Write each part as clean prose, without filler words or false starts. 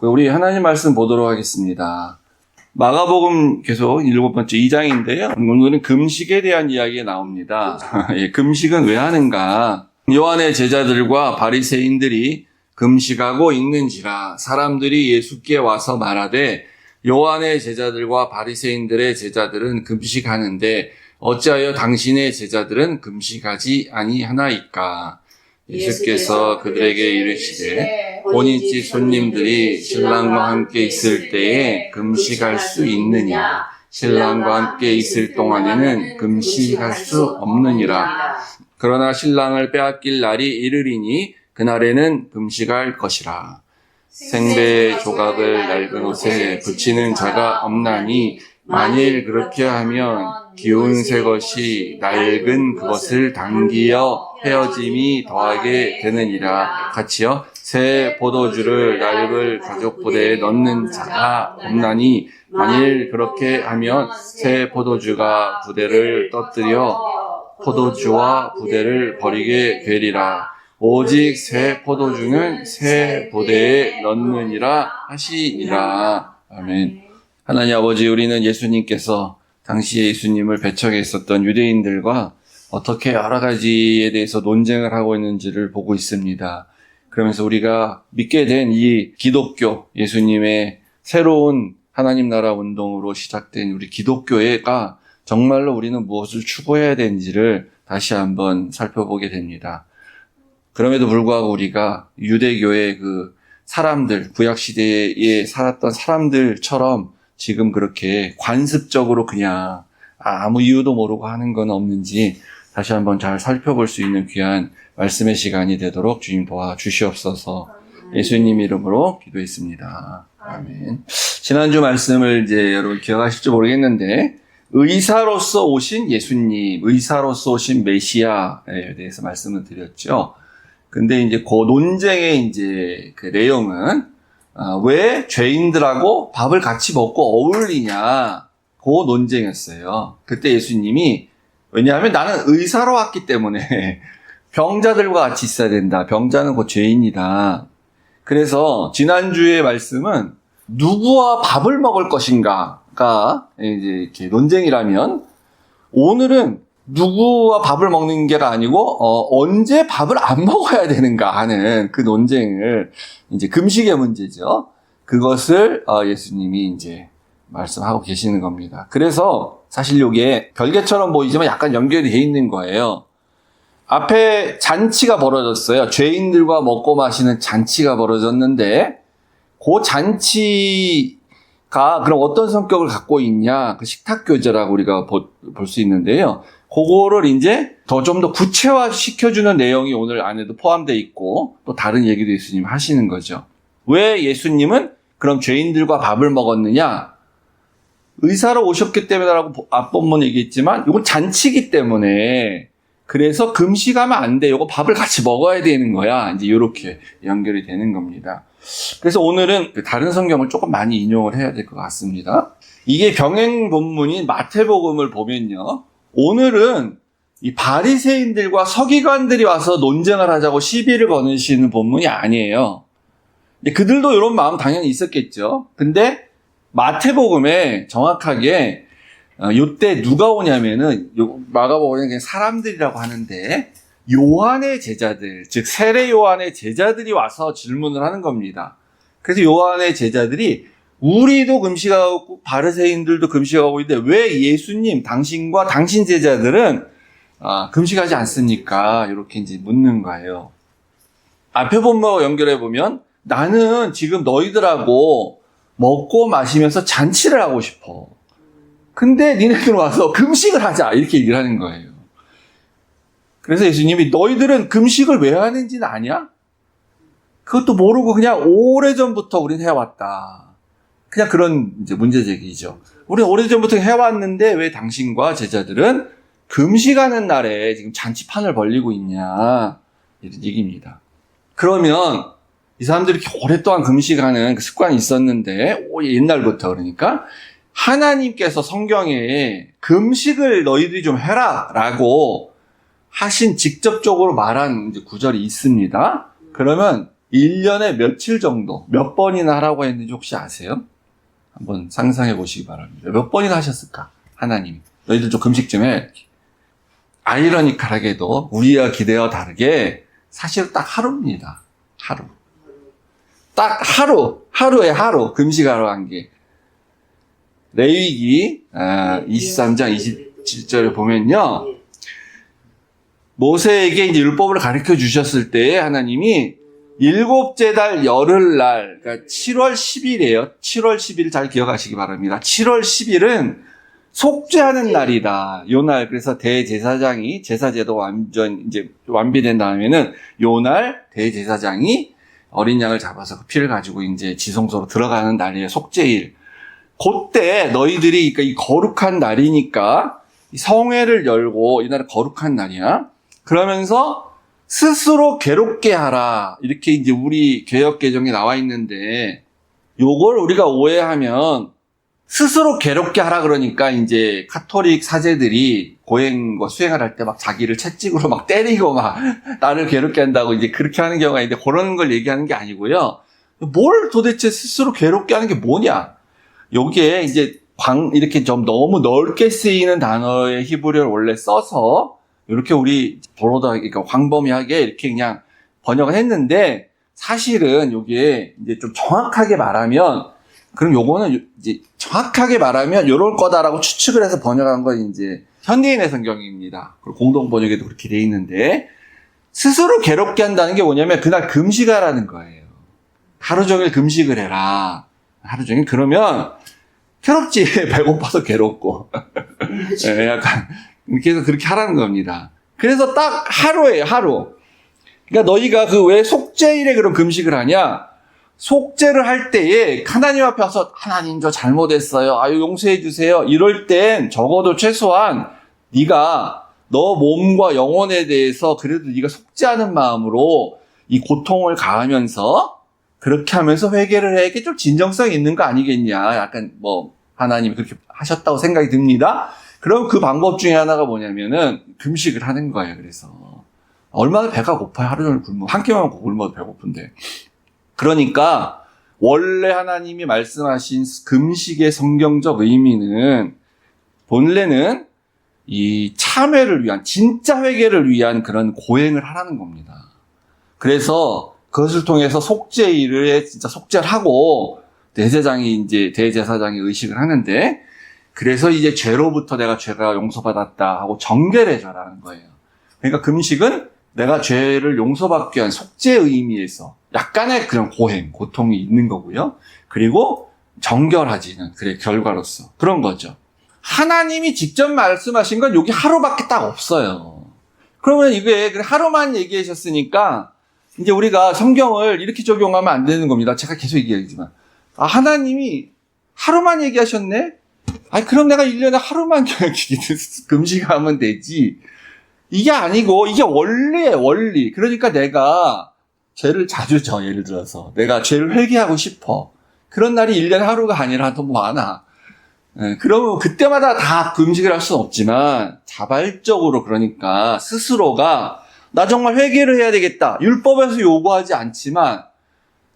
우리 하나님 말씀 보도록 하겠습니다. 마가복음 계속 7번째 2장인데요. 오늘은 금식에 대한 이야기가 나옵니다. 금식은 왜 하는가? 요한의 제자들과 바리새인들이 금식하고 있는지라 사람들이 예수께 와서 말하되 요한의 제자들과 바리새인들의 제자들은 금식하는데 어찌하여 당신의 제자들은 금식하지 아니하나이까? 예수께서 그들에게 이르시되 본인 집 손님들이 신랑과 함께 있을 때에 금식할 수 있느냐? 신랑과 함께 있을 동안에는 금식할 수 없느니라. 그러나 신랑을 빼앗길 날이 이르리니 그날에는 금식할 것이라. 생배의 조각을 낡은 옷에 붙이는 자가 없나니 만일 그렇게 하면 기운 새 것이 낡은 그것을 당기어 헤어짐이 더하게 되느니라. 같이요. 새 포도주를 낡은 가죽 부대에 넣는 자가 없나니 만일 그렇게 하면 새 포도주가 부대를 떠뜨려 포도주와 부대를 버리게 되리라. 오직 새 포도주는 새 부대에 넣느니라 하시니라. 아멘. 하나님 아버지, 우리는 예수님께서 당시에 예수님을 배척해 있었던 유대인들과 어떻게 여러 가지에 대해서 논쟁을 하고 있는지를 보고 있습니다. 그러면서 우리가 믿게 된 이 기독교, 예수님의 새로운 하나님 나라 운동으로 시작된 우리 기독교회가 정말로 우리는 무엇을 추구해야 되는지를 다시 한번 살펴보게 됩니다. 그럼에도 불구하고 우리가 유대교의 그 사람들, 구약시대에 살았던 사람들처럼 지금 그렇게 관습적으로 그냥 아무 이유도 모르고 하는 건 없는지 다시 한번 잘 살펴볼 수 있는 귀한 말씀의 시간이 되도록 주님 도와주시옵소서. 예수님 이름으로 기도했습니다. 아멘. 지난주 말씀을 이제 여러분 기억하실지 모르겠는데 의사로서 오신 예수님, 의사로서 오신 메시아에 대해서 말씀을 드렸죠. 근데 이제 그 논쟁의 이제 그 내용은 왜 죄인들하고 밥을 같이 먹고 어울리냐, 그 논쟁이었어요. 그때 예수님이 왜냐하면 나는 의사로 왔기 때문에 병자들과 같이 있어야 된다. 병자는 곧 죄인이다. 그래서 지난주의 말씀은 누구와 밥을 먹을 것인가가 이제 이렇게 논쟁이라면 오늘은 누구와 밥을 먹는 게가 아니고 언제 밥을 안 먹어야 되는가 하는 그 논쟁을 이제 금식의 문제죠. 그것을 예수님이 이제 말씀하고 계시는 겁니다. 그래서 사실 이게 별개처럼 보이지만 약간 연결이 돼 있는 거예요. 앞에 잔치가 벌어졌어요. 죄인들과 먹고 마시는 잔치가 벌어졌는데 그 잔치가 그럼 어떤 성격을 갖고 있냐? 그 식탁교제라고 우리가 볼 수 있는데요. 그거를 이제 좀 더 구체화 시켜주는 내용이 오늘 안에도 포함되어 있고 또 다른 얘기도 예수님 하시는 거죠. 왜 예수님은 그럼 죄인들과 밥을 먹었느냐? 의사로 오셨기 때문에라고 앞본문 얘기했지만 이건 잔치기 때문에 그래서 금식하면 안 돼. 이거 밥을 같이 먹어야 되는 거야. 이제 이렇게 연결이 되는 겁니다. 그래서 오늘은 다른 성경을 조금 많이 인용을 해야 될 것 같습니다. 이게 병행 본문인 마태복음을 보면요. 오늘은 이 바리새인들과 서기관들이 와서 논쟁을 하자고 시비를 거느시는 본문이 아니에요. 그들도 이런 마음 당연히 있었겠죠. 근데 마태복음에 정확하게 요때 누가 오냐면은 마가복음에는 그냥 사람들이라고 하는데 요한의 제자들, 즉 세례 요한의 제자들이 와서 질문을 하는 겁니다. 그래서 요한의 제자들이 우리도 금식하고 바리새인들도 금식하고 있는데 왜 예수님, 당신과 당신 제자들은 금식하지 않습니까? 이렇게 이제 묻는 거예요. 앞에 본문과 연결해 보면 나는 지금 너희들하고 먹고 마시면서 잔치를 하고 싶어. 근데 니네들 와서 금식을 하자 이렇게 얘기를 하는 거예요. 그래서 예수님이 너희들은 금식을 왜 하는지는 아냐? 그것도 모르고 그냥 오래전부터 우린 해왔다. 그냥 그런 이제 문제제기죠. 우리는 오래전부터 해왔는데 왜 당신과 제자들은 금식하는 날에 지금 잔치판을 벌리고 있냐 이런 얘기입니다. 그러면 이 사람들이 이렇게 오랫동안 금식하는 그 습관이 있었는데 옛날부터 그러니까 하나님께서 성경에 금식을 너희들이 좀 해라 라고 하신 직접적으로 말한 이제 구절이 있습니다. 그러면 1년에 며칠 정도, 몇 번이나 하라고 했는지 혹시 아세요? 한번 상상해 보시기 바랍니다. 몇 번이나 하셨을까? 하나님. 너희들 좀 금식 좀 해. 아이러니컬하게도 우리가 기대와 다르게 사실 딱 하루입니다. 하루. 딱 하루에 하루 금식하러 한 게. 레위기 23장 27절에 보면요. 모세에게 이제 율법을 가르쳐 주셨을 때 하나님이 일곱째 달 열흘날, 그러니까 7월 10일이에요. 7월 10일 잘 기억하시기 바랍니다. 7월 10일은 속죄하는 날이다. 요 날, 그래서 대제사장이, 제사제도 이제 완비된 다음에는 요 날 대제사장이 어린 양을 잡아서 그 피를 가지고 이제 지성소로 들어가는 날이에요. 속죄일. 그때 너희들이, 그러니까 이 거룩한 날이니까 성회를 열고, 이 날은 거룩한 날이야. 그러면서 스스로 괴롭게 하라. 이렇게 이제 우리 개역 개정에 나와 있는데, 요걸 우리가 오해하면 스스로 괴롭게 하라 그러니까 이제 카톨릭 사제들이 고행과 수행을 할 때 막 자기를 채찍으로 막 때리고 막 나를 괴롭게 한다고 이제 그렇게 하는 경우가 있는데 그런 걸 얘기하는 게 아니고요. 뭘 도대체 스스로 괴롭게 하는 게 뭐냐? 여기에 이제 이렇게 좀 너무 넓게 쓰이는 단어의 히브리어를 원래 써서 이렇게 우리 그러니까 광범위하게 이렇게 그냥 번역을 했는데 사실은 여기에 이제 좀 정확하게 말하면 그럼 요거는 이제 정확하게 말하면 요럴 거다라고 추측을 해서 번역한 건 이제 현대인의 성경입니다. 공동 번역에도 그렇게 돼 있는데 스스로 괴롭게 한다는 게 뭐냐면 그날 금식하라는 거예요. 하루 종일 금식을 해라. 하루 종일 그러면 괴롭지. 배고파서 괴롭고. 네, 약간 그래서 그렇게 하라는 겁니다. 그래서 딱 하루예요. 하루. 그러니까 너희가 그 왜 속죄일에 그런 금식을 하냐? 속죄를 할 때에 하나님 앞에 와서 하나님 저 잘못했어요. 아유 용서해 주세요. 이럴 땐 적어도 최소한 네가 너 몸과 영혼에 대해서 그래도 네가 속죄하는 마음으로 이 고통을 가하면서 그렇게 하면서 회개를 해. 이게 좀 진정성이 있는 거 아니겠냐. 약간 뭐 하나님이 그렇게 하셨다고 생각이 듭니다. 그럼 그 방법 중에 하나가 뭐냐면은 금식을 하는 거예요. 그래서 얼마나 배가 고파요. 하루 종일 한 끼만 먹고 굶어도 배고픈데. 그러니까 원래 하나님이 말씀하신 금식의 성경적 의미는 본래는 이 참회를 위한 진짜 회개를 위한 그런 고행을 하라는 겁니다. 그래서 그것을 통해서 속죄일에 진짜 속죄를 하고 대제사장이 의식을 하는데 그래서 이제 죄로부터 내가 죄가 용서받았다 하고 정결해 줘라는 거예요. 그러니까 금식은 내가 죄를 용서받기 위한 속죄의 의미에서 약간의 그런 고통이 있는 거고요. 그리고 정결하지는 그래 결과로서 그런 거죠. 하나님이 직접 말씀하신 건 여기 하루밖에 딱 없어요. 그러면 이게 하루만 얘기하셨으니까 이제 우리가 성경을 이렇게 적용하면 안 되는 겁니다. 제가 계속 얘기하지만 하나님이 하루만 얘기하셨네? 그럼 내가 1년에 하루만 금식하면 되지. 이게 아니고 이게 원리예요. 원리. 그러니까 내가 죄를 자주 져. 예를 들어서 내가 죄를 회개하고 싶어. 그런 날이 1년에 하루가 아니라 더 많아. 그러면 그때마다 다 금식을 할 수는 없지만 자발적으로 그러니까 스스로가 나 정말 회개를 해야 되겠다. 율법에서 요구하지 않지만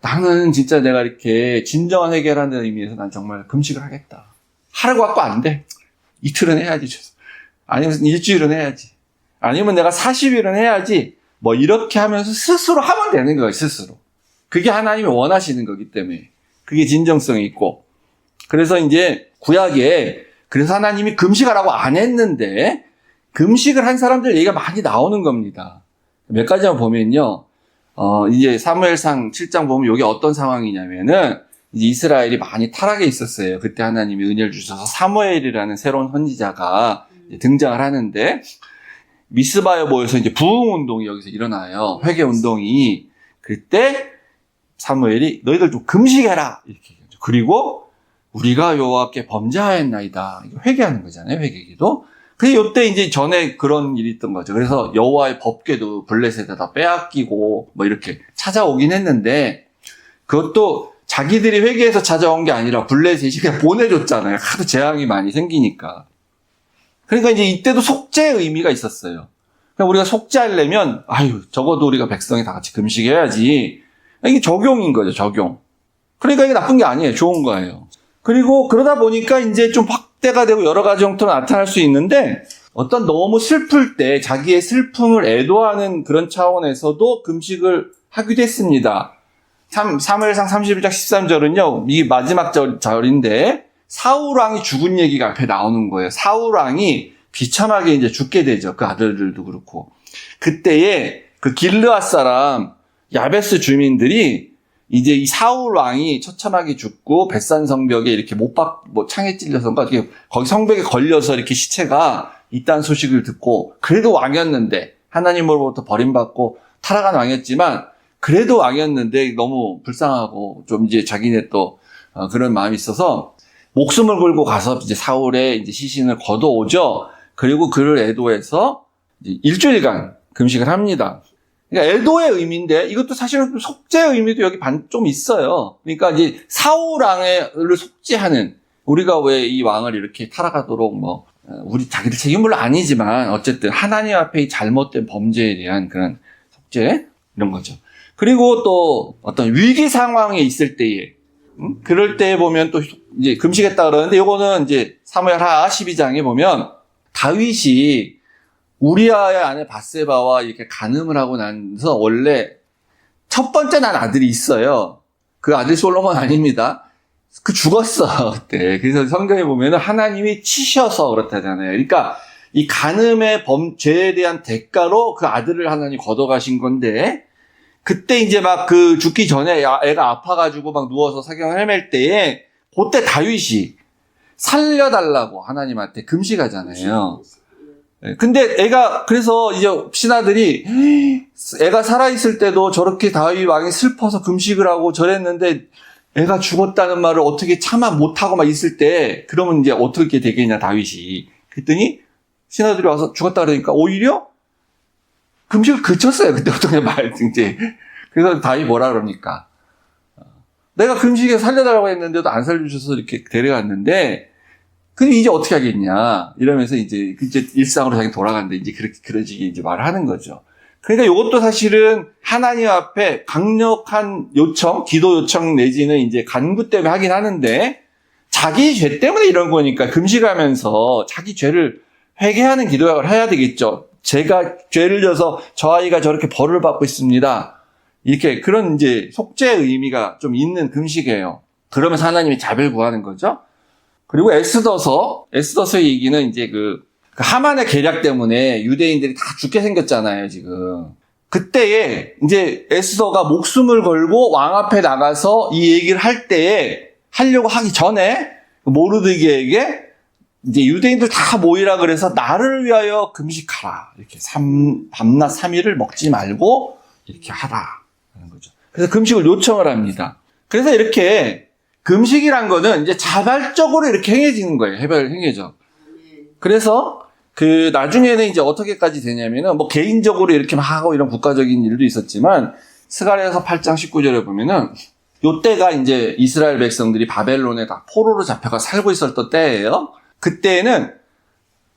나는 진짜 내가 이렇게 진정한 회개를 한다는 의미에서 난 정말 금식을 하겠다. 하루 갖고 안 돼. 이틀은 해야지. 아니면 일주일은 해야지. 아니면 내가 40일은 해야지. 뭐 이렇게 하면서 스스로 하면 되는 거예요. 스스로. 그게 하나님이 원하시는 거기 때문에. 그게 진정성이 있고. 그래서 이제 구약에 그래서 하나님이 금식하라고 안 했는데 금식을 한 사람들 얘기가 많이 나오는 겁니다. 몇 가지만 보면요. 이제 사무엘상 7장 보면 이게 어떤 상황이냐면은 이제 이스라엘이 많이 타락해 있었어요. 그때 하나님이 은혜를 주셔서 사무엘이라는 새로운 선지자가 등장을 하는데 미스바에 모여서 이제 부흥 운동이 여기서 일어나요. 회개 운동이. 그때 사무엘이 너희들 좀 금식해라 이렇게 얘기하죠. 그리고 우리가 여호와께 범죄하였나이다. 회개하는 거잖아요. 회개기도. 그래서 이때 이제 전에 그런 일이 있던 거죠. 그래서 여호와의 법궤도 블레셋에다 빼앗기고 뭐 이렇게 찾아오긴 했는데 그것도 자기들이 회개해서 찾아온 게 아니라 블레셋이 그냥 보내줬잖아요. 하도 재앙이 많이 생기니까. 그러니까 이제 이때도 속죄의 의미가 있었어요. 그러니까 우리가 속죄하려면 적어도 우리가 백성이 다 같이 금식해야지. 이게 적용인 거죠, 적용. 그러니까 이게 나쁜 게 아니에요. 좋은 거예요. 그리고 그러다 보니까 이제 좀 확대가 되고 여러 가지 형태로 나타날 수 있는데, 어떤 너무 슬플 때 자기의 슬픔을 애도하는 그런 차원에서도 금식을 하기도 했습니다. 사무엘상 31장 13절은요, 이 마지막 절인데, 사울왕이 죽은 얘기가 앞에 나오는 거예요. 사울왕이 비참하게 이제 죽게 되죠. 그 아들들도 그렇고. 그때에 그 길르앗 사람 야베스 주민들이 이제 이 사울왕이 처참하게 죽고 벳산 성벽에 이렇게 창에 찔려서인가 거기 성벽에 걸려서 이렇게 시체가 있다는 소식을 듣고, 그래도 왕이었는데, 하나님으로부터 버림받고 타락한 왕이었지만 그래도 왕이었는데 너무 불쌍하고 좀 이제 자기네 또 그런 마음이 있어서 목숨을 걸고 가서 이제 사울의 이제 시신을 걷어오죠. 그리고 그를 애도해서 이제 일주일간 금식을 합니다. 그러니까 애도의 의미인데, 이것도 사실은 좀 속죄의 의미도 여기 좀 있어요. 그러니까 이제 사울 왕을 속죄하는, 우리가 왜 이 왕을 이렇게 타락하도록 우리 자기들 책임은 물론 아니지만 어쨌든 하나님 앞에 이 잘못된 범죄에 대한 그런 속죄, 이런 거죠. 그리고 또 어떤 위기 상황에 있을 때에, 그럴 때 보면 또 이제 금식했다 그러는데, 요거는 이제 사무엘하 12장에 보면 다윗이 우리아의 아내 밧세바와 이렇게 간음을 하고 나서 원래 첫 번째 난 아들이 있어요. 그 아들이 솔로몬 아닙니다. 그 죽었어, 그때. 그래서 성경에 보면은 하나님이 치셔서 그렇다잖아요. 그러니까 이 간음의 죄에 대한 대가로 그 아들을 하나님 걷어가신 건데, 그때 이제 막 그 죽기 전에 애가 아파가지고 막 누워서 사경을 헤맬 때에, 그때 다윗이 살려달라고 하나님한테 금식하잖아요. 근데 그래서 이제 신하들이 애가 살아있을 때도 저렇게 다윗 왕이 슬퍼서 금식을 하고 저랬는데 애가 죽었다는 말을 어떻게 참아 못하고 막 있을 때, 그러면 이제 어떻게 되겠냐, 다윗이. 그랬더니 신하들이 와서 죽었다 그러니까 오히려 금식을 그쳤어요. 그때부터 그냥 이제. 그래서 다윗이 뭐라 그럽니까? 내가 금식에 살려달라고 했는데도 안 살려주셔서 이렇게 데려갔는데, 근데 이제 어떻게 하겠냐, 이러면서 이제 일상으로 자기 돌아가는데 이제 그런 식의 이제 말을 하는 거죠. 그러니까 이것도 사실은 하나님 앞에 강력한 요청, 기도 요청 내지는 이제 간구 때문에 하긴 하는데, 자기 죄 때문에 이런 거니까 금식하면서 자기 죄를 회개하는 기도를 해야 되겠죠. 제가 죄를 져서 저 아이가 저렇게 벌을 받고 있습니다. 이렇게 그런 이제 속죄의 의미가 좀 있는 금식이에요. 그러면서 하나님이 자비를 구하는 거죠. 그리고 에스더서의 얘기는 이제 그 하만의 계략 때문에 유대인들이 다 죽게 생겼잖아요, 지금. 그때에 이제 에스더가 목숨을 걸고 왕 앞에 나가서 이 얘기를 할 때에, 하려고 하기 전에 모르드게에게 이제 유대인들 다 모이라 그래서 나를 위하여 금식하라. 이렇게 밤낮 3일을 먹지 말고 이렇게 하라. 하는 거죠. 그래서 금식을 요청을 합니다. 그래서 이렇게 금식이란 거는 이제 자발적으로 이렇게 행해지는 거예요. 행해져. 그래서 나중에는 이제 어떻게까지 되냐면은 개인적으로 이렇게 막 하고 이런 국가적인 일도 있었지만, 스가랴서 8장 19절에 보면은 요때가 이제 이스라엘 백성들이 바벨론에 다 포로로 잡혀가 살고 있었던 때예요. 그때는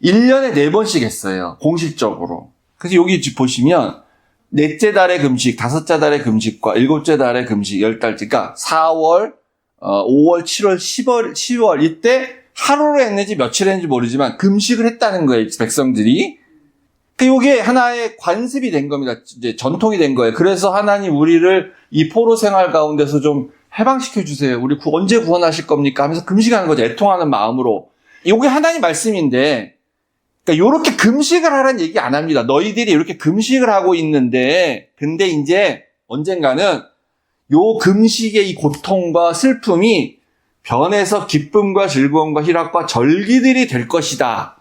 1년에 4번씩 했어요. 공식적으로. 그래서 여기 보시면 넷째 달의 금식, 다섯째 달의 금식과 일곱째 달의 금식, 10달째. 그러니까 4월, 5월, 7월, 10월 이때 하루로 했는지 며칠 했는지 모르지만 금식을 했다는 거예요, 백성들이. 이게 하나의 관습이 된 겁니다. 이제 전통이 된 거예요. 그래서 하나님 우리를 이 포로 생활 가운데서 좀 해방시켜 주세요. 우리 언제 구원하실 겁니까? 하면서 금식하는 거죠. 애통하는 마음으로. 이게 하나님 말씀인데, 그러니까 요렇게 금식을 하라는 얘기 안 합니다. 너희들이 이렇게 금식을 하고 있는데, 근데 이제 언젠가는 요 금식의 이 고통과 슬픔이 변해서 기쁨과 즐거움과 희락과 절기들이 될 것이다.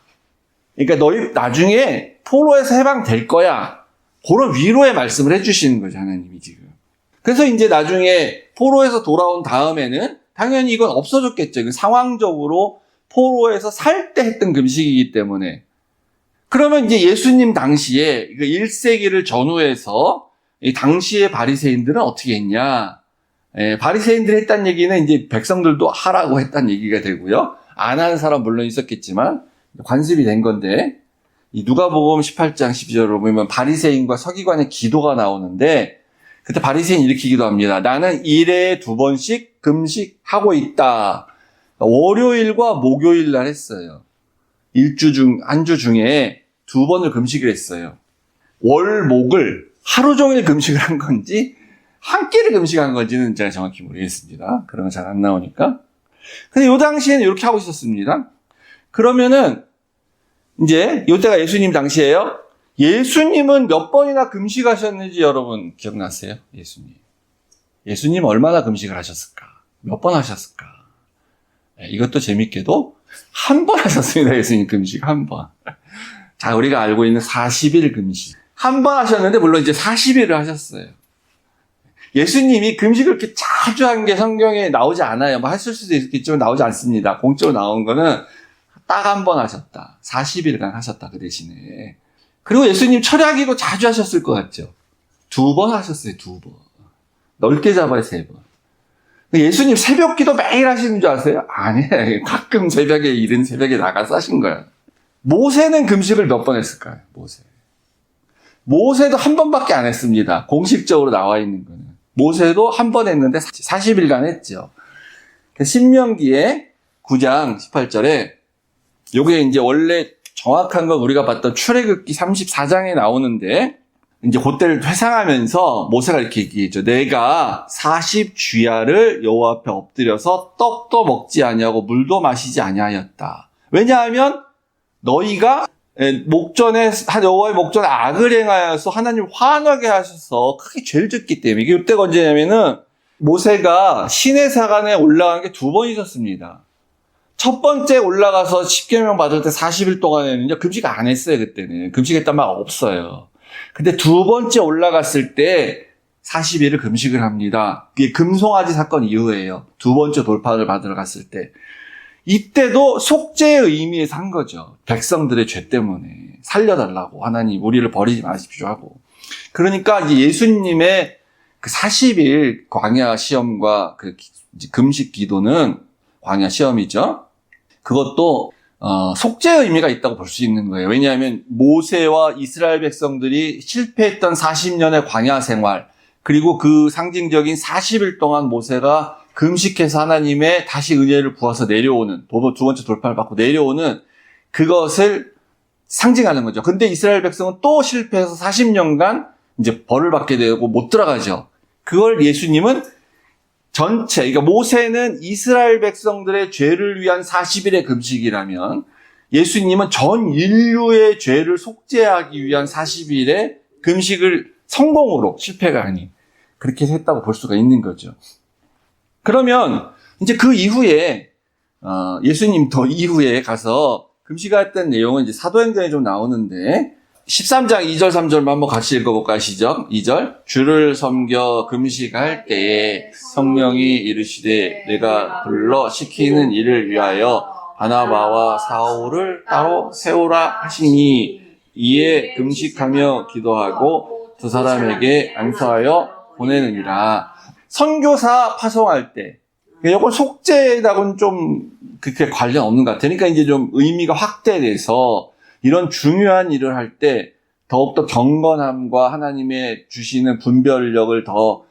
그러니까 너희 나중에 포로에서 해방될 거야. 그런 위로의 말씀을 해주시는 거죠, 하나님이 지금. 그래서 이제 나중에 포로에서 돌아온 다음에는 당연히 이건 없어졌겠죠. 상황적으로 포로에서 살 때 했던 금식이기 때문에. 그러면 이제 예수님 당시에 1세기를 전후해서 이 당시의 바리새인들은 어떻게 했냐? 바리새인들이 했다는 얘기는 이제 백성들도 하라고 했다는 얘기가 되고요. 안 하는 사람 물론 있었겠지만 관습이 된 건데, 이 누가복음 18장 12절로 보면 바리새인과 서기관의 기도가 나오는데, 그때 바리새인이 이렇게 기도합니다. 나는 일에 2번씩 금식하고 있다. 월요일과 목요일 날 했어요. 한 주 중에 2번을 금식을 했어요. 월, 목을 하루 종일 금식을 한 건지 한 끼를 금식한 건지는 제가 정확히 모르겠습니다. 그런 건 잘 안 나오니까. 근데 요 당시에는 이렇게 하고 있었습니다. 그러면은 이제 요때가 예수님 당시예요. 예수님은 몇 번이나 금식하셨는지 여러분 기억나세요? 예수님 얼마나 금식을 하셨을까? 몇 번 하셨을까? 이것도 재밌게도 한 번 하셨습니다. 예수님 금식 한 번. 자, 우리가 알고 있는 40일 금식. 한 번 하셨는데 물론 이제 40일을 하셨어요. 예수님이 금식을 그렇게 자주 한 게 성경에 나오지 않아요. 뭐 했을 수도 있겠지만 나오지 않습니다. 공적으로 나온 거는 딱 한 번 하셨다. 40일간 하셨다. 그 대신에. 그리고 예수님 철야기도 자주 하셨을 것 같죠. 2번 하셨어요. 2번. 넓게 잡아야 3번. 예수님 새벽기도 매일 하시는 줄 아세요? 아니에요. 가끔 새벽에 이른 새벽에 나가서 하신 거예요. 모세는 금식을 몇 번 했을까요? 모세도 한 번밖에 안 했습니다. 공식적으로 나와 있는 거는. 모세도 한 번 했는데 40일간 했죠. 신명기에 9장 18절에 요게 이제 원래 정확한 건 우리가 봤던 출애굽기 34장에 나오는데 이제 그때를 회상하면서 모세가 이렇게 얘기했죠. 내가 40주야를 여호와 앞에 엎드려서 떡도 먹지 아니하고 물도 마시지 아니하였다. 왜냐하면 너희가 여호와의 목전에 악을 행하여서 하나님 화나게 하셔서 크게 죄를 짓기 때문에. 이게 이때가 언제냐면은 모세가 시내사간에 올라간 게 2번 있었습니다. 첫 번째 올라가서 10계명 받을 때 40일 동안에는 금식 안 했어요. 그때는 금식했단 말 없어요. 근데 2번째 올라갔을 때 40일을 금식을 합니다. 그게 금송아지 사건 이후에요. 2번째 돌파를 받으러 갔을 때. 이때도 속죄의 의미에서 한 거죠. 백성들의 죄 때문에 살려달라고 하나님 우리를 버리지 마십시오 하고. 그러니까 이제 예수님의 그 40일 광야 시험과 그 금식 기도는 광야 시험이죠. 그것도 속죄의 의미가 있다고 볼 수 있는 거예요. 왜냐하면 모세와 이스라엘 백성들이 실패했던 40년의 광야 생활, 그리고 그 상징적인 40일 동안 모세가 금식해서 하나님의 다시 은혜를 부어서 내려오는, 2번째 돌파를 받고 내려오는 그것을 상징하는 거죠. 근데 이스라엘 백성은 또 실패해서 40년간 이제 벌을 받게 되고 못 들어가죠. 그걸 예수님은 전체, 그러니까 모세는 이스라엘 백성들의 죄를 위한 40일의 금식이라면 예수님은 전 인류의 죄를 속죄하기 위한 40일의 금식을 성공으로, 실패가 아닌 그렇게 했다고 볼 수가 있는 거죠. 그러면 이제 그 이후에 예수님 더 이후에 가서 금식했던 내용은 이제 사도행전에 좀 나오는데 13장 2절 3절만 한번 같이 읽어볼까 하시죠. 2절 주를 섬겨 금식할 때에 성령이 이르시되 내가 불러 시키는 일을 위하여 바나바와 사울을 따로 세우라 하시니 이에 금식하며 기도하고 두 사람에게 안수하여 보내느니라. 선교사 파송할 때 이건 속죄하고는 좀 그렇게 관련 없는 것 같아요. 그러니까 이제 좀 의미가 확대돼서 이런 중요한 일을 할 때 더욱더 경건함과 하나님의 주시는 분별력을 더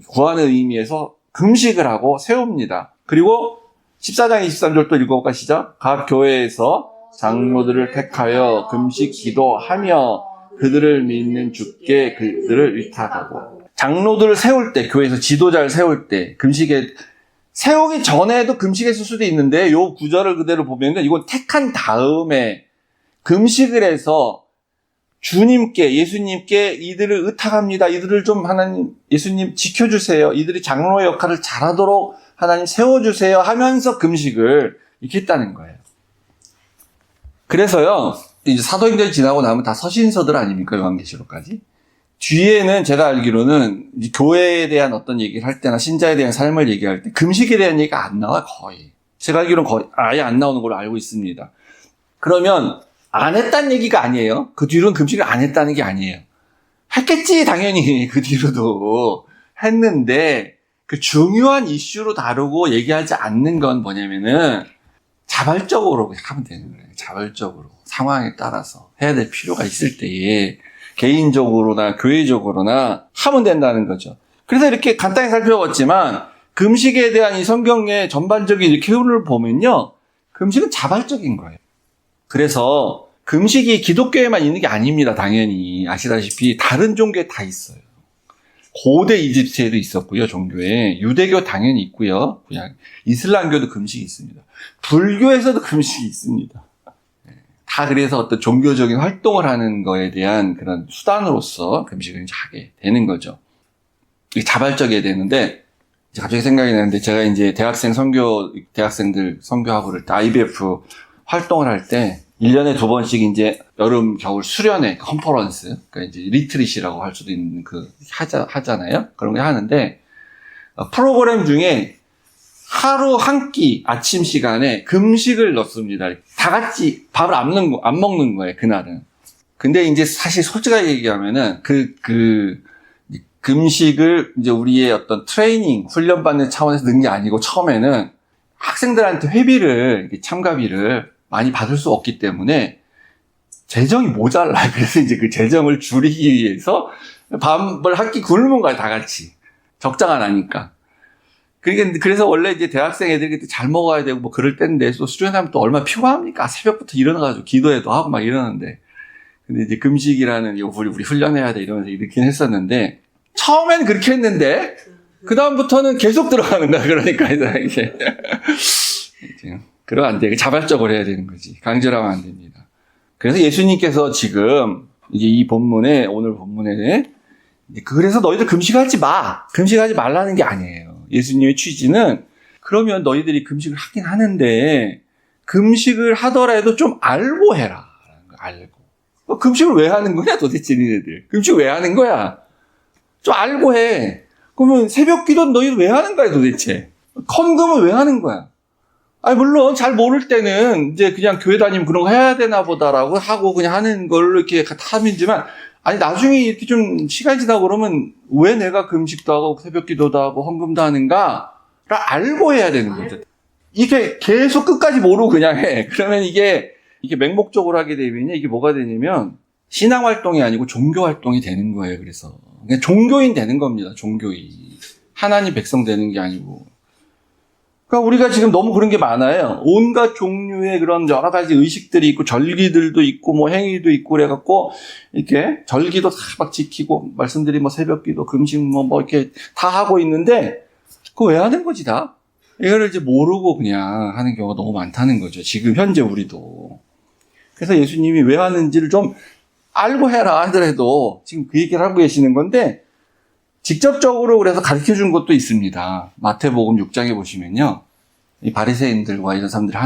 구하는 의미에서 금식을 하고 세웁니다. 그리고 14장 23절 또 읽어볼까 시죠. 각 교회에서 장로들을 택하여 금식 기도하며 그들을 믿는 주께 그들을 위탁하고. 장로들을 세울 때, 교회에서 지도자를 세울 때 금식에 세우기 전에도 금식했을 수도 있는데 요 구절을 그대로 보면은 이건 택한 다음에 금식을 해서 주님께, 예수님께 이들을 의탁합니다. 이들을 좀 하나님, 예수님 지켜주세요. 이들이 장로의 역할을 잘하도록 하나님 세워주세요 하면서 금식을 이렇게 했다는 거예요. 그래서요, 이제 사도행전이 지나고 나면 다 서신서들 아닙니까? 요한계시록까지. 뒤에는 제가 알기로는 교회에 대한 어떤 얘기를 할 때나 신자에 대한 삶을 얘기할 때 금식에 대한 얘기가 안 나와요, 거의. 제가 알기로는 거의 아예 안 나오는 걸로 알고 있습니다. 그러면 안 했다는 얘기가 아니에요. 그 뒤로는 금식을 안 했다는 게 아니에요. 했겠지, 당연히. 그 뒤로도 했는데 그 중요한 이슈로 다루고 얘기하지 않는 건 뭐냐면은 자발적으로 하면 되는 거예요. 자발적으로 상황에 따라서 해야 될 필요가 있을 때에 개인적으로나 교회적으로나 하면 된다는 거죠. 그래서 이렇게 간단히 살펴봤지만 금식에 대한 이 성경의 전반적인 이 교훈을 보면요. 금식은 자발적인 거예요. 그래서 금식이 기독교에만 있는 게 아닙니다. 당연히 아시다시피 다른 종교에 다 있어요. 고대 이집트에도 있었고요. 종교에. 유대교 당연히 있고요. 그냥 이슬람교도 금식이 있습니다. 불교에서도 금식이 있습니다. 다 그래서 어떤 종교적인 활동을 하는 거에 대한 그런 수단으로서 금식을 이제 하게 되는 거죠. 이게 자발적이어야 되는데 갑자기 생각이 나는데 제가 이제 대학생들 선교하고 그럴 때 IBF 활동을 할 때 1년에 2번씩 이제 여름, 겨울 수련회, 컨퍼런스, 그러니까 이제 리트릿이라고 할 수도 있는 하잖아요. 그런 거 하는데, 프로그램 중에 하루 한 끼 아침 시간에 금식을 넣습니다. 다 같이 밥을 안 먹는 거예요, 그날은. 근데 이제 사실 솔직하게 얘기하면은 금식을 이제 우리의 어떤 트레이닝, 훈련받는 차원에서 넣은 게 아니고 처음에는 학생들한테 회비를, 참가비를 많이 받을 수 없기 때문에 재정이 모자라요. 그래서 이제 그 재정을 줄이기 위해서 밥을 한 끼 굶는 거야, 다 같이. 적자가 나니까. 그래서 원래 이제 대학생 애들이 잘 먹어야 되고 뭐 그럴 때인데 또 수련하면 또 얼마나 피곤합니까? 새벽부터 일어나가지고 기도회도 하고 막 이러는데. 근데 이제 금식이라는 우리 훈련해야 돼 이러면서 이렇게 했었는데 처음에는 그렇게 했는데 그다음부터는 계속 들어가는 거야. 그러니까 이제. 그러면 안 돼. 자발적으로 해야 되는 거지. 강제로 하면 안 됩니다. 그래서 예수님께서 지금 이제 오늘 본문에 그래서 너희들 금식하지 마. 금식하지 말라는 게 아니에요. 예수님의 취지는 그러면 너희들이 금식을 하긴 하는데 금식을 하더라도 좀 알고 해라. 알고. 금식을 왜 하는 거냐 도대체 니네들. 금식을 왜 하는 거야? 좀 알고 해. 그러면 새벽 기도는 너희들 왜 하는 거야 도대체? 헌금은 왜 하는 거야? 아니, 물론 잘 모를 때는 이제 그냥 교회 다니면 그런 거 해야 되나 보다라고 하고 그냥 하는 걸로 이렇게 하면지만, 아니, 나중에 이렇게 좀 시간이 지나고 그러면 왜 내가 금식도 하고 새벽 기도도 하고 헌금도 하는가를 알고 해야 되는 거죠. 이게 계속 끝까지 모르고 그냥 해. 그러면 이게 맹목적으로 하게 되면 이게 뭐가 되냐면 신앙 활동이 아니고 종교 활동이 되는 거예요. 그래서. 그냥 종교인 되는 겁니다. 종교인. 하나님 백성 되는 게 아니고. 그러니까 우리가 지금 너무 그런 게 많아요. 온갖 종류의 그런 여러 가지 의식들이 있고 절기들도 있고 뭐 행위도 있고 그래갖고 이렇게 절기도 다 막 지키고 말씀드린 뭐 새벽기도 금식 뭐 이렇게 다 하고 있는데 그거 왜 하는 거지 다? 이거를 이제 모르고 그냥 하는 경우가 너무 많다는 거죠. 지금 현재 우리도. 그래서 예수님이 왜 하는지를 좀 알고 해라 하더라도 지금 그 얘기를 하고 계시는 건데 직접적으로 그래서 가르쳐 준 것도 있습니다. 마태복음 6장에 보시면요. 이 바리새인들과 이런 사람들이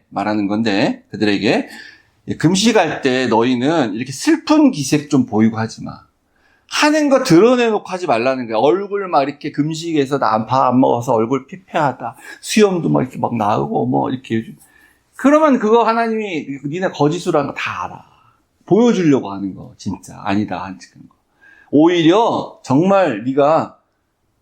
말하는 건데 그들에게 금식할 때 너희는 이렇게 슬픈 기색 좀 보이고 하지 마. 하는 거 드러내놓고 하지 말라는 거야. 얼굴 막 이렇게 금식해서 밥 안 먹어서 얼굴 피폐하다. 수염도 막 이렇게 막 나오고 뭐 이렇게. 그러면 그거 하나님이 니네 거짓으로 하는 거 다 알아. 보여주려고 하는 거 진짜 아니다 하는 거. 오히려 정말 네가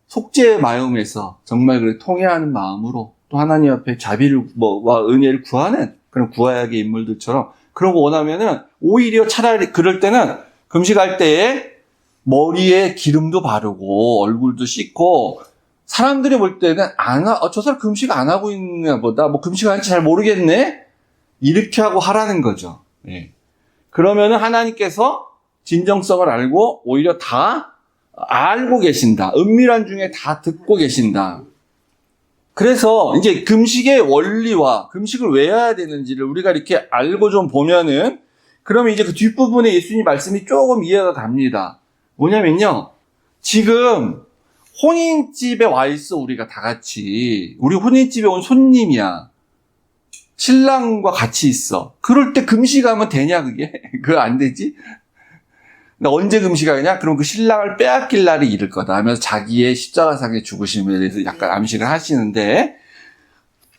속죄의 마음에서 정말 그래 통회하는 마음으로 또 하나님 앞에 자비를 와 은혜를 구하는 그런 구약의 인물들처럼 그런 거 원하면은 오히려 차라리 그럴 때는 금식할 때에 머리에 기름도 바르고 얼굴도 씻고 사람들이 볼 때는 저 사람 금식 안 하고 있나 보다. 뭐 금식하는지 잘 모르겠네. 이렇게 하고 하라는 거죠. 예. 그러면은 하나님께서 진정성을 알고 오히려 다 알고 계신다. 은밀한 중에 다 듣고 계신다. 그래서 이제 금식의 원리와 금식을 왜 해야 되는지를 우리가 이렇게 알고 좀 보면은 그러면 이제 그 뒷부분에 예수님 말씀이 조금 이해가 갑니다. 뭐냐면요. 지금 혼인집에 와 있어 우리가 다 같이. 우리 혼인집에 온 손님이야. 신랑과 같이 있어. 그럴 때 금식하면 되냐 그게? 그거 안 되지? 언제 금식하냐? 그럼 그 신랑을 빼앗길 날이 이를 거다 하면서 자기의 십자가상의 죽으심에 대해서 약간 암시를 하시는데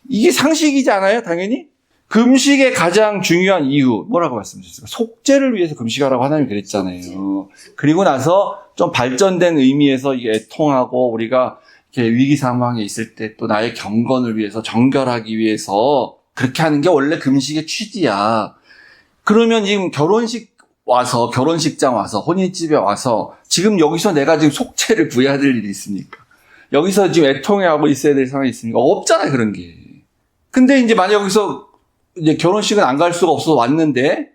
이게 상식이잖아요, 당연히. 금식의 가장 중요한 이유 뭐라고 말씀하셨어요? 속죄를 위해서 금식하라고 하나님이 그랬잖아요. 그리고 나서 좀 발전된 의미에서 이게 애통하고 우리가 이렇게 위기 상황에 있을 때 또 나의 경건을 위해서 정결하기 위해서 그렇게 하는 게 원래 금식의 취지야. 그러면 지금 결혼식 와서, 결혼식장 와서, 혼인집에 와서, 지금 여기서 내가 지금 속죄를 구해야 될 일이 있습니까? 여기서 지금 애통해하고 있어야 될 상황이 있습니까? 없잖아요, 그런 게. 근데 이제 만약 여기서 이제 결혼식은 안 갈 수가 없어서 왔는데,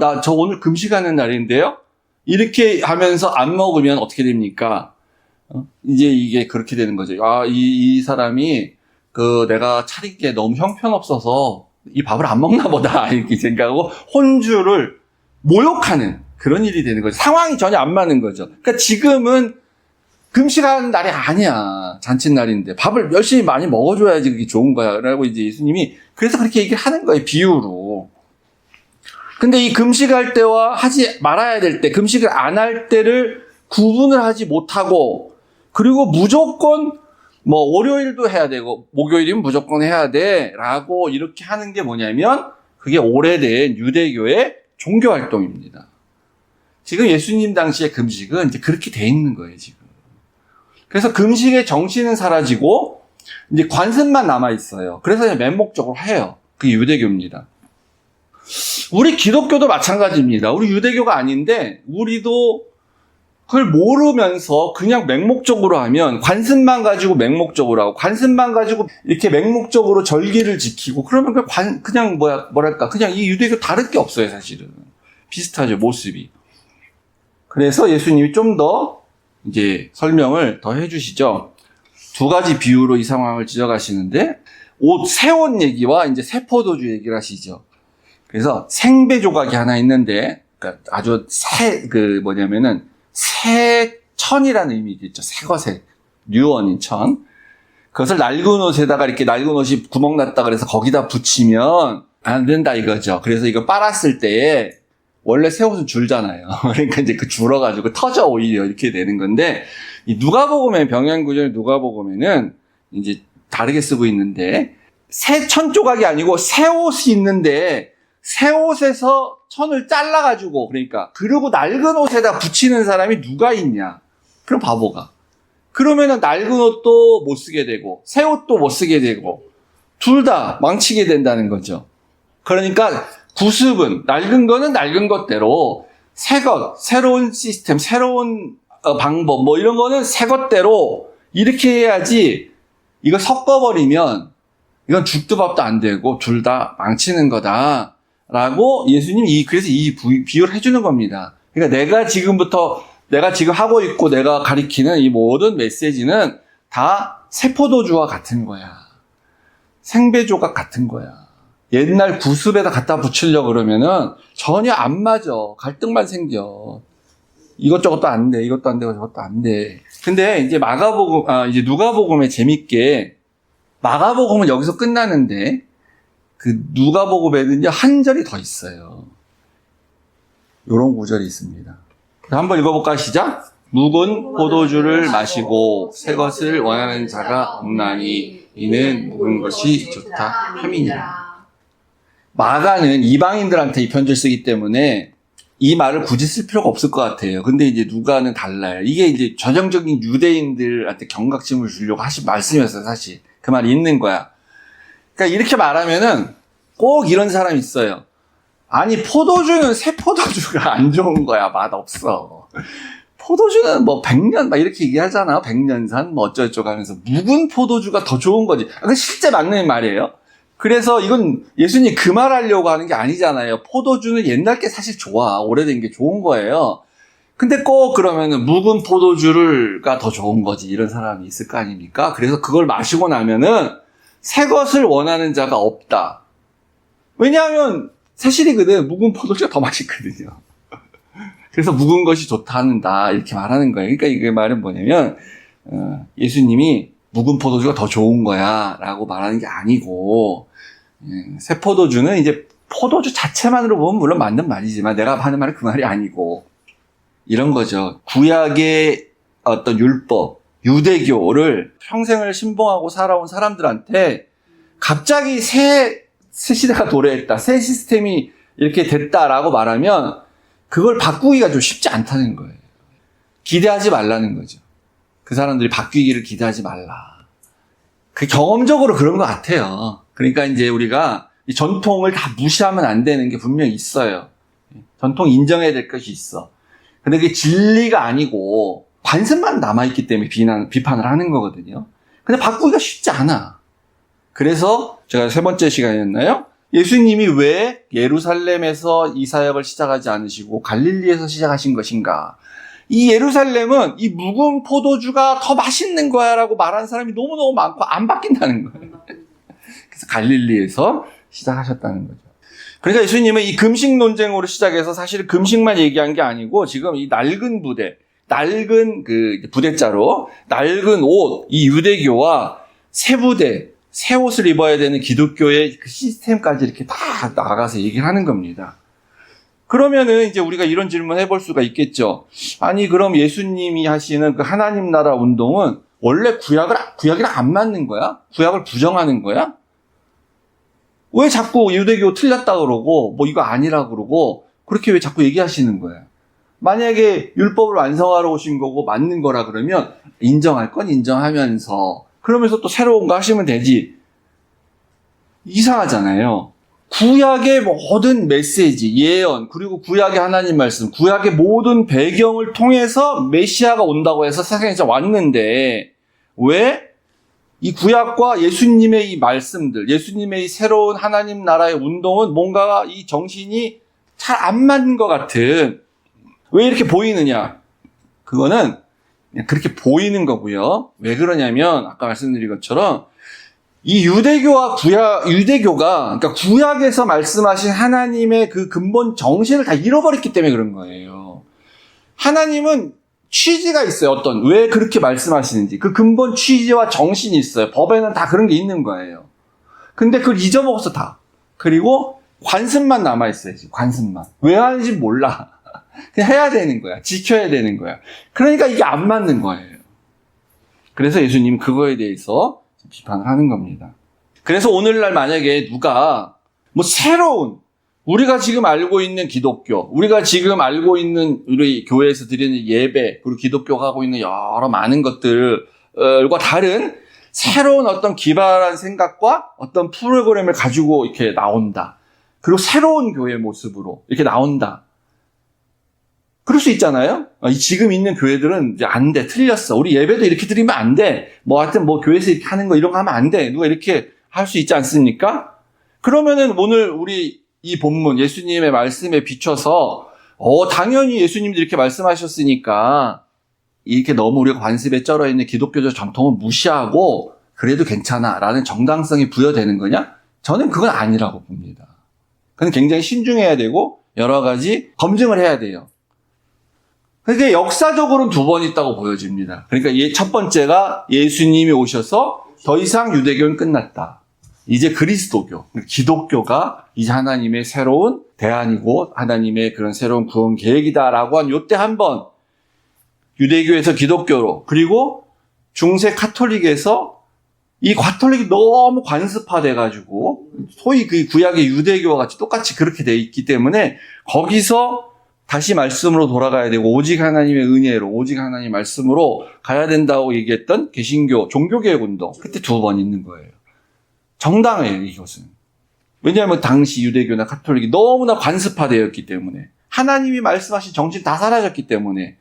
나 저 오늘 금식하는 날인데요? 이렇게 하면서 안 먹으면 어떻게 됩니까? 이제 이게 그렇게 되는 거죠. 이 사람이 내가 차리기에 너무 형편없어서 이 밥을 안 먹나 보다 이렇게 생각하고 혼주를 모욕하는 그런 일이 되는 거죠. 상황이 전혀 안 맞는 거죠. 그러니까 지금은 금식하는 날이 아니야. 잔칫날인데 밥을 열심히 많이 먹어줘야지 그게 좋은 거야 라고 이제 예수님이 그래서 그렇게 얘기를 하는 거예요. 비유로. 근데 이 금식할 때와 하지 말아야 될 때, 금식을 안 할 때를 구분을 하지 못하고, 그리고 무조건 월요일도 해야 되고 목요일이면 무조건 해야 돼 라고 이렇게 하는 게 뭐냐면 그게 오래된 유대교의 종교 활동입니다. 지금 예수님 당시의 금식은 이제 그렇게 돼 있는 거예요, 지금. 그래서 금식의 정신은 사라지고 이제 관습만 남아 있어요. 그래서 그냥 맹목적으로 해요. 그게 유대교입니다. 우리 기독교도 마찬가지입니다. 우리 유대교가 아닌데 우리도 그걸 모르면서 그냥 맹목적으로 하면 관습만 가지고 맹목적으로 하고 관습만 가지고 이렇게 맹목적으로 절기를 지키고 그러면 그냥 뭐랄까 그냥 이 유대교 다를 게 없어요. 사실은 비슷하죠, 모습이. 그래서 예수님이 좀 더 이제 설명을 더 해주시죠. 두 가지 비유로 이 상황을 지적하시는데 새 옷 얘기와 이제 새 포도주 얘기를 하시죠. 그래서 생배 조각이 하나 있는데 그러니까 아주 새 천이라는 의미가 있죠. 새 것에 뉴원인 천. 그것을 낡은 옷에다가 이렇게 낡은 옷이 구멍 났다 그래서 거기다 붙이면 안 된다 이거죠. 그래서 이거 빨았을 때에 원래 새 옷은 줄잖아요. 그러니까 이제 줄어가지고 터져 오히려 이렇게 되는 건데 이 누가복음에 병행구절 누가복음에는 이제 다르게 쓰고 있는데 새 천 조각이 아니고 새 옷이 있는데 새 옷에서 천을 잘라가지고 그리고 낡은 옷에다 붙이는 사람이 누가 있냐? 그럼 바보가. 그러면은 낡은 옷도 못 쓰게 되고 새 옷도 못 쓰게 되고 둘 다 망치게 된다는 거죠. 그러니까 구습은 낡은 거는 낡은 것대로 새 것, 새로운 시스템, 새로운 방법 이런 거는 새 것대로 이렇게 해야지 이거 섞어버리면 이건 죽도 밥도 안 되고 둘 다 망치는 거다. 라고 예수님이 그래서 이 비유를 해주는 겁니다. 그러니까 내가 지금 하고 있고 내가 가리키는 이 모든 메시지는 다 새포도주와 같은 거야. 생배조각 같은 거야. 옛날 구습에다 갖다 붙이려고 그러면은 전혀 안 맞아. 갈등만 생겨. 이것저것도 안 돼. 이것도 안 되고 저것도 안 돼. 근데 이제 이제 누가복음에 재밌게 마가복음은 여기서 끝나는데 누가복음에는요, 한 절이 더 있어요. 요런 구절이 있습니다. 한번 읽어볼까요? 시작! 묵은 포도주를 마시고 새 것을 원하는 자가 없나니 이는 묵은 것이 좋다 함이니라. 마가는 이방인들한테 이 편지를 쓰기 때문에 이 말을 굳이 쓸 필요가 없을 것 같아요. 근데 이제 누가는 달라요. 이게 이제 전형적인 유대인들한테 경각심을 주려고 하신 말씀이었어요, 사실. 그 말이 있는 거야. 그러니까 이렇게 말하면은 꼭 이런 사람이 있어요. 아니 포도주는 새 포도주가 안 좋은 거야. 맛없어. 포도주는 100년 이렇게 얘기하잖아. 100년산 어쩌고저쩌고 하면서 묵은 포도주가 더 좋은 거지. 그건 실제 맞는 말이에요. 그래서 이건 예수님이 그 말 하려고 하는 게 아니잖아요. 포도주는 옛날 게 사실 좋아. 오래된 게 좋은 거예요. 근데 꼭 그러면은 묵은 포도주가 더 좋은 거지. 이런 사람이 있을 거 아닙니까? 그래서 그걸 마시고 나면은 새 것을 원하는 자가 없다. 왜냐하면 사실이거든. 묵은 포도주가 더 맛있거든요. 그래서 묵은 것이 좋다는다 이렇게 말하는 거예요. 그러니까 이 말은 뭐냐면 예수님이 묵은 포도주가 더 좋은 거야 라고 말하는 게 아니고 새 포도주는 이제 포도주 자체만으로 보면 물론 맞는 말이지만 내가 하는 말은 그 말이 아니고 이런 거죠. 구약의 어떤 율법, 유대교를 평생을 신봉하고 살아온 사람들한테 갑자기 새 시대가 도래했다, 새 시스템이 이렇게 됐다라고 말하면 그걸 바꾸기가 좀 쉽지 않다는 거예요. 기대하지 말라는 거죠. 그 사람들이 바뀌기를 기대하지 말라. 그 경험적으로 그런 것 같아요. 그러니까 이제 우리가 이 전통을 다 무시하면 안 되는 게 분명히 있어요. 전통 인정해야 될 것이 있어. 근데 그게 진리가 아니고 관습만 남아있기 때문에 비판을 하는 거거든요. 근데 바꾸기가 쉽지 않아. 그래서 제가 세 번째 시간이었나요? 예수님이 왜 예루살렘에서 이 사역을 시작하지 않으시고 갈릴리에서 시작하신 것인가? 이 예루살렘은 이 묵은 포도주가 더 맛있는 거야 라고 말하는 사람이 너무너무 많고 안 바뀐다는 거예요. 그래서 갈릴리에서 시작하셨다는 거죠. 그러니까 예수님은 이 금식 논쟁으로 시작해서 사실 금식만 얘기한 게 아니고 지금 이 낡은 부대, 낡은 그 부대자로 낡은 옷, 이 유대교와 새 부대, 새 옷을 입어야 되는 기독교의 그 시스템까지 이렇게 다 나가서 얘기를 하는 겁니다. 그러면은 이제 우리가 이런 질문 해볼 수가 있겠죠. 아니, 그럼 예수님이 하시는 그 하나님 나라 운동은 원래 구약이랑 안 맞는 거야? 구약을 부정하는 거야? 왜 자꾸 유대교 틀렸다 그러고, 뭐 이거 아니라 그러고, 그렇게 왜 자꾸 얘기하시는 거야? 만약에 율법을 완성하러 오신 거고 맞는 거라 그러면 인정할 건 인정하면서, 그러면서 또 새로운 거 하시면 되지. 이상하잖아요. 구약의 모든 메시지, 예언, 그리고 구약의 하나님 말씀, 구약의 모든 배경을 통해서 메시아가 온다고 해서 세상에 왔는데, 왜? 이 구약과 예수님의 이 말씀들, 예수님의 이 새로운 하나님 나라의 운동은 뭔가 이 정신이 잘 안 맞는 것 같은, 왜 이렇게 보이느냐? 그거는 그냥 그렇게 보이는 거고요. 왜 그러냐면 아까 말씀드린 것처럼 이 유대교가 그러니까 구약에서 말씀하신 하나님의 그 근본 정신을 다 잃어버렸기 때문에 그런 거예요. 하나님은 취지가 있어요. 왜 그렇게 말씀하시는지. 그 근본 취지와 정신이 있어요. 법에는 다 그런 게 있는 거예요. 근데 그걸 잊어먹었어, 다. 그리고 관습만 남아있어요, 지금. 관습만. 왜 하는지 몰라. 그냥 해야 되는 거야. 지켜야 되는 거야. 그러니까 이게 안 맞는 거예요. 그래서 예수님 그거에 대해서 비판을 하는 겁니다. 그래서 오늘날 만약에 누가 뭐 새로운 우리가 지금 알고 있는 기독교, 우리가 지금 알고 있는 우리 교회에서 드리는 예배, 그리고 기독교가 하고 있는 여러 많은 것들과 다른 새로운 어떤 기발한 생각과 어떤 프로그램을 가지고 이렇게 나온다. 그리고 새로운 교회 모습으로 이렇게 나온다. 그럴 수 있잖아요. 지금 있는 교회들은 이제 안 돼. 틀렸어. 우리 예배도 이렇게 드리면 안 돼. 뭐 하여튼 뭐 교회에서 이렇게 하는 거 이런 거 하면 안 돼. 누가 이렇게 할 수 있지 않습니까? 그러면은 오늘 우리 이 본문 예수님의 말씀에 비춰서 당연히 예수님도 이렇게 말씀하셨으니까 이렇게 너무 우리가 관습에 쩔어 있는 기독교적 전통은 무시하고 그래도 괜찮아라는 정당성이 부여되는 거냐? 저는 그건 아니라고 봅니다. 그건 굉장히 신중해야 되고 여러 가지 검증을 해야 돼요. 그게 역사적으로는 두 번 있다고 보여집니다. 그러니까 첫 번째가 예수님이 오셔서 더 이상 유대교는 끝났다. 이제 그리스도교, 기독교가 이제 하나님의 새로운 대안이고 하나님의 그런 새로운 구원 계획이다라고 한 요때 한 번 유대교에서 기독교로, 그리고 중세 카톨릭에서 이 가톨릭이 너무 관습화돼가지고 소위 그 구약의 유대교와 같이 똑같이 그렇게 돼 있기 때문에 거기서 다시 말씀으로 돌아가야 되고 오직 하나님의 은혜로 오직 하나님의 말씀으로 가야 된다고 얘기했던 개신교 종교개혁 운동, 그때 두 번 있는 거예요. 정당해요, 이것은. 왜냐하면 당시 유대교나 가톨릭이 너무나 관습화되었기 때문에, 하나님이 말씀하신 정신 다 사라졌기 때문에.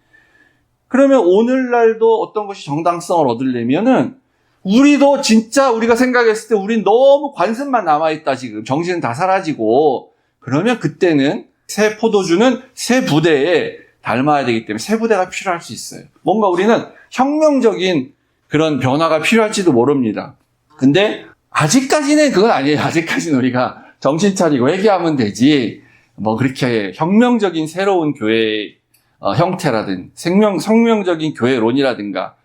그러면 오늘날도 어떤 것이 정당성을 얻으려면은 우리도 진짜 우리가 생각했을 때 우린 너무 관습만 남아있다, 지금. 정신은 다 사라지고. 그러면 그때는 새 포도주는 새 부대에 닮아야 되기 때문에 새 부대가 필요할 수 있어요. 뭔가 우리는 혁명적인 그런 변화가 필요할지도 모릅니다. 근데 아직까지는 그건 아니에요. 아직까지는 우리가 정신 차리고 회개하면 되지. 뭐 그렇게 혁명적인 새로운 교회 형태라든 성명적인 교회론이라든가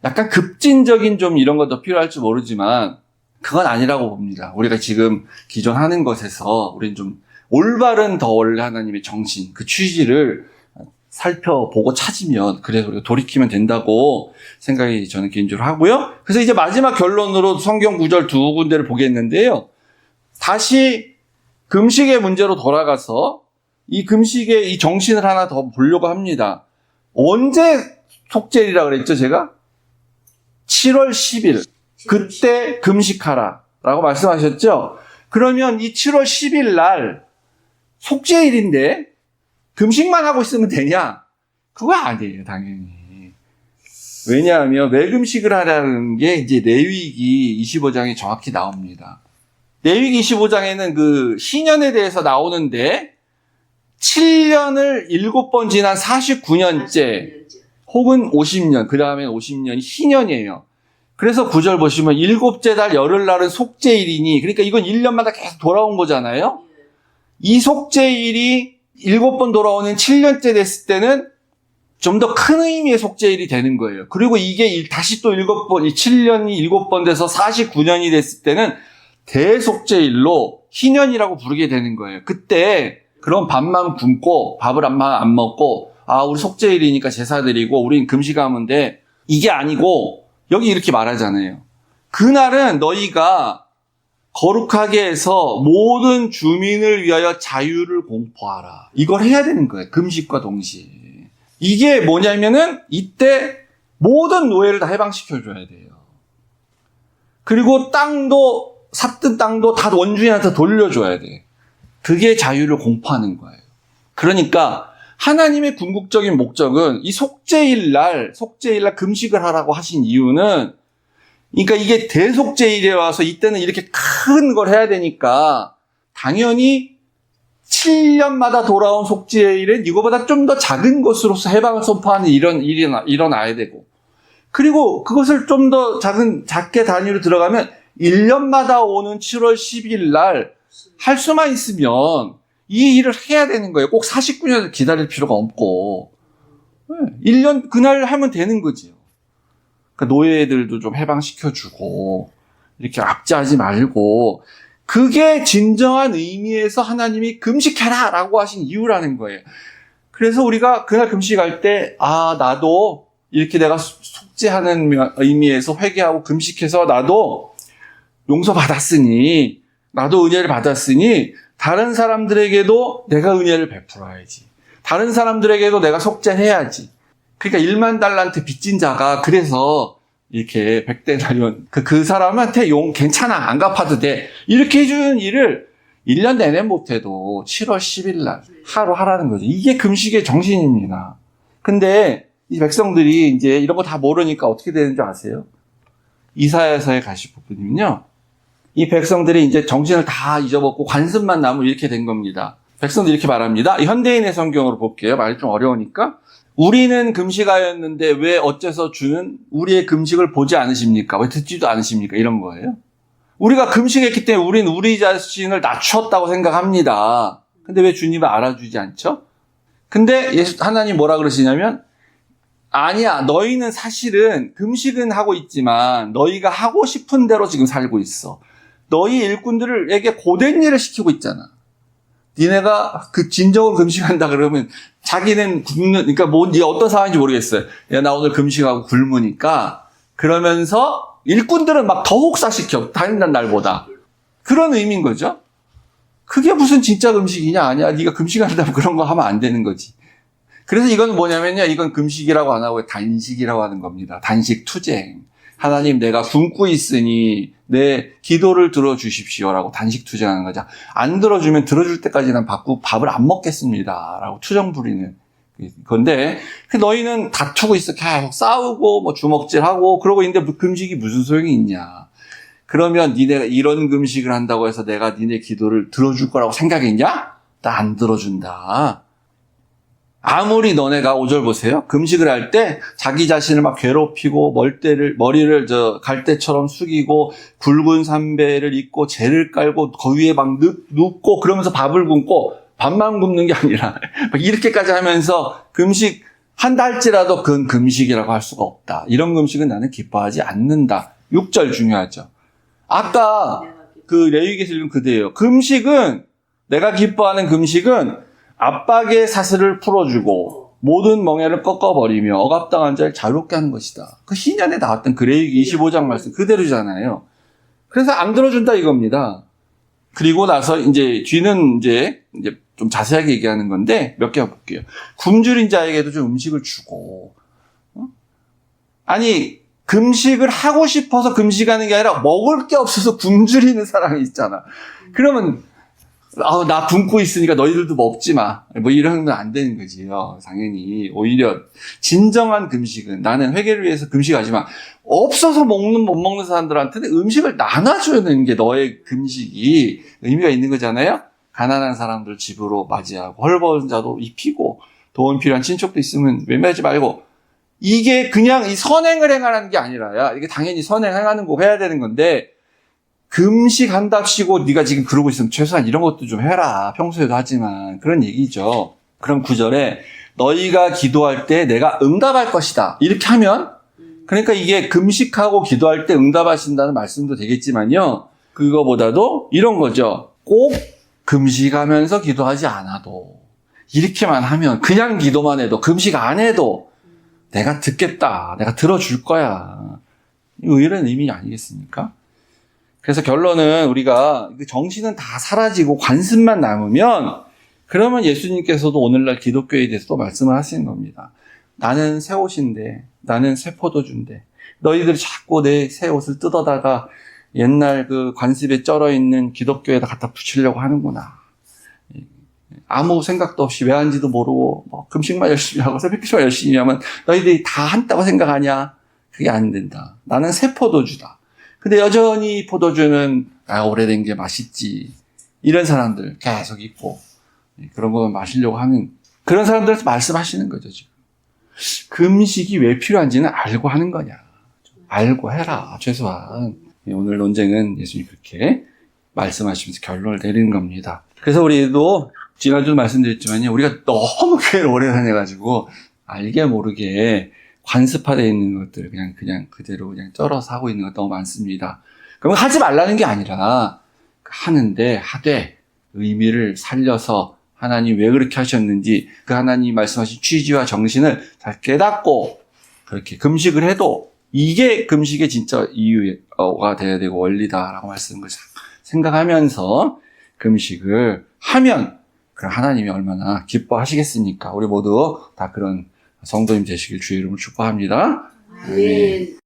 약간 급진적인 좀 이런 것도 필요할지 모르지만 그건 아니라고 봅니다. 우리가 지금 기존 하는 것에서 우리는 좀 올바른 더 원래 하나님의 정신, 그 취지를 살펴보고 찾으면, 그래서 우리가 돌이키면 된다고 생각이 저는 개인적으로 하고요. 그래서 이제 마지막 결론으로 성경 구절 두 군데를 보겠는데요. 다시 금식의 문제로 돌아가서 이 금식의 이 정신을 하나 더 보려고 합니다. 언제 속죄일이라 그랬죠, 제가? 7월 10일. 그때 금식하라 라고 말씀하셨죠? 그러면 이 7월 10일 날 속죄일인데 금식만 하고 있으면 되냐? 그거 아니에요, 당연히. 왜냐하면 왜 금식을 하라는 게 이제 레위기 25장에 정확히 나옵니다. 레위기 25장에는 그 신년에 대해서 나오는데 7년을 7번 지난 49년째 혹은 50년, 그 다음에 50년이 신년이에요. 그래서 9절 보시면 일곱째 달 열흘날은 속죄일이니, 그러니까 이건 1년마다 계속 돌아온 거잖아요. 이 속죄일이 7번 돌아오는 7년째 됐을 때는 좀 더 큰 의미의 속죄일이 되는 거예요. 그리고 이게 다시 또 7번, 이 7년이 7번 돼서 49년이 됐을 때는 대속죄일로 희년이라고 부르게 되는 거예요. 그때 그런 밥만 굶고 밥을 안 먹고 우리 속죄일이니까 제사 드리고 우린 금식하면 돼. 이게 아니고 여기 이렇게 말하잖아요. 그날은 너희가 거룩하게 해서 모든 주민을 위하여 자유를 공포하라. 이걸 해야 되는 거예요. 금식과 동시에. 이게 뭐냐면은 이때 모든 노예를 다 해방시켜줘야 돼요. 그리고 땅도, 샀던 땅도 다 원주인한테 돌려줘야 돼. 그게 자유를 공포하는 거예요. 그러니까 하나님의 궁극적인 목적은 이 속죄일날 금식을 하라고 하신 이유는, 그러니까 이게 대속죄일에 와서 이때는 이렇게 큰 걸 해야 되니까 당연히 7년마다 돌아온 속죄일은 이거보다 좀 더 작은 것으로서 해방을 선포하는 이런 일이 일어나야 되고, 그리고 그것을 좀 더 작게 단위로 들어가면 1년마다 오는 7월 10일 날 할 수만 있으면 이 일을 해야 되는 거예요. 꼭 49년을 기다릴 필요가 없고 1년 그날 하면 되는 거지요. 그러니까 노예들도 좀 해방시켜주고 이렇게 압제하지 말고, 그게 진정한 의미에서 하나님이 금식해라 라고 하신 이유라는 거예요. 그래서 우리가 그날 금식할 때 나도 이렇게 내가 속죄하는 의미에서 회개하고 금식해서 나도 용서받았으니, 나도 은혜를 받았으니 다른 사람들에게도 내가 은혜를 베풀어야지. 다른 사람들에게도 내가 속죄해야지. 그러니까 1만 달란트 빚진 자가 그래서 이렇게 100데나리온 그 사람한테 괜찮아, 안 갚아도 돼, 이렇게 해주는 일을 1년 내내 못해도 7월 10일 날 하루 하라는 거죠. 이게 금식의 정신입니다. 근데 이 백성들이 이제 이런 거 다 모르니까 어떻게 되는 줄 아세요? 이사야서에 가실 부분이면요, 이 백성들이 이제 정신을 다 잊어먹고 관습만 남으면 이렇게 된 겁니다. 백성들이 이렇게 말합니다. 현대인의 성경으로 볼게요. 말이 좀 어려우니까. 우리는 금식하였는데 왜 어째서 주는 우리의 금식을 보지 않으십니까? 왜 듣지도 않으십니까? 이런 거예요. 우리가 금식했기 때문에 우리는 우리 자신을 낮췄다고 생각합니다. 근데 왜 주님을 알아주지 않죠? 근데 하나님 뭐라 그러시냐면, 아니야, 너희는 사실은 금식은 하고 있지만 너희가 하고 싶은 대로 지금 살고 있어. 너희 일꾼들에게 고된 일을 시키고 있잖아. 니네가 그 진정으로 금식한다 그러면 자기는 굶는, 그러니까 어떤 상황인지 모르겠어요. 야, 나 오늘 금식하고 굶으니까, 그러면서 일꾼들은 막 더 혹사시켜, 다른 날보다. 그런 의미인 거죠. 그게 무슨 진짜 금식이냐? 아니야. 네가 금식한다면 그런 거 하면 안 되는 거지. 그래서 이건 뭐냐면요, 이건 금식이라고 안 하고 단식이라고 하는 겁니다. 단식 투쟁. 하나님, 내가 굶고 있으니 내 기도를 들어주십시오라고 단식 투쟁하는 거죠. 안 들어주면 들어줄 때까지는 밥을 안 먹겠습니다 라고 투정 부리는 건데, 너희는 다투고 있어. 계속 싸우고 뭐 주먹질하고 그러고 있는데 금식이 무슨 소용이 있냐. 그러면 니네가 이런 금식을 한다고 해서 내가 니네 기도를 들어줄 거라고 생각했냐? 나 안 들어준다. 아무리 너네가 5절 보세요. 금식을 할 때 자기 자신을 막 괴롭히고 머리를 갈대처럼 숙이고 굵은 삼배를 입고 재를 깔고 거위에 막 눕고 그러면서 밥을 굶고, 밥만 굶는 게 아니라 이렇게까지 하면서 금식 한다 할지라도 그건 금식이라고 할 수가 없다. 이런 금식은 나는 기뻐하지 않는다. 6절 중요하죠. 아까 그 레위기에서 읽은 그대예요. 금식은, 내가 기뻐하는 금식은 압박의 사슬을 풀어주고 모든 멍에를 꺾어버리며 억압당한 자를 자유롭게 하는 것이다. 그 신년에 나왔던 그 레위기 25장 말씀 그대로잖아요. 그래서 안 들어준다 이겁니다. 그리고 나서 뒤는 좀 자세하게 얘기하는 건데 몇 개 볼게요. 굶주린 자에게도 좀 음식을 주고, 아니 금식을 하고 싶어서 금식하는 게 아니라 먹을 게 없어서 굶주리는 사람이 있잖아. 그러면 나 굶고 있으니까 너희들도 먹지 마. 뭐 이러면 안 되는 거지요. 당연히. 오히려 진정한 금식은 나는 회개를 위해서 금식하지만 없어서 못 먹는 사람들한테는 음식을 나눠주는 게 너의 금식이 의미가 있는 거잖아요. 가난한 사람들 집으로 맞이하고 헐벗은 자도 입히고 도움 필요한 친척도 있으면 외면하지 말고 이게 그냥 이 선행을 행하는 게 아니라야 이게 당연히 선행하는 거 해야 되는 건데 금식한답시고 네가 지금 그러고 있으면 최소한 이런 것도 좀 해라. 평소에도 하지만 그런 얘기죠. 그럼 9절에 너희가 기도할 때 내가 응답할 것이다. 이렇게 하면 그러니까 이게 금식하고 기도할 때 응답하신다는 말씀도 되겠지만요. 그거보다도 이런 거죠. 꼭 금식하면서 기도하지 않아도 이렇게만 하면 그냥 기도만 해도 금식 안 해도 내가 듣겠다. 내가 들어줄 거야. 이런 의미 아니겠습니까? 그래서 결론은 우리가 정신은 다 사라지고 관습만 남으면 그러면 예수님께서도 오늘날 기독교에 대해서 또 말씀을 하시는 겁니다. 나는 새 옷인데 나는 새 포도주인데 너희들이 자꾸 내 새 옷을 뜯어다가 옛날 그 관습에 쩔어 있는 기독교에다 갖다 붙이려고 하는구나. 아무 생각도 없이 왜 하는지도 모르고 뭐 금식만 열심히 하고 새벽기도만 열심히 하면 너희들이 다 한다고 생각하냐? 그게 안 된다. 나는 새 포도주다. 근데 여전히 포도주는 오래된 게 맛있지. 이런 사람들 계속 있고 그런 거만 마시려고 하는 그런 사람들한테 말씀하시는 거죠. 지금. 금식이 왜 필요한지는 알고 하는 거냐. 알고 해라. 최소한. 오늘 논쟁은 예수님이 그렇게 말씀하시면서 결론을 내리는 겁니다. 그래서 우리도 지난주도 말씀드렸지만요. 우리가 너무 교회를 오래 다녀가지고 알게 모르게 관습화되어 있는 것들 그냥 그대로 그냥 쩔어서 하고 있는 것 너무 많습니다. 그럼 하지 말라는 게 아니라 하는데 하되 의미를 살려서 하나님 왜 그렇게 하셨는지 그 하나님 말씀하신 취지와 정신을 잘 깨닫고 그렇게 금식을 해도 이게 금식의 진짜 이유가 돼야 되고 원리다라고 말씀을 생각하면서 금식을 하면 그럼 하나님이 얼마나 기뻐하시겠습니까? 우리 모두 다 그런 성도님 되시길 주의 이름으로 축복합니다. 아멘.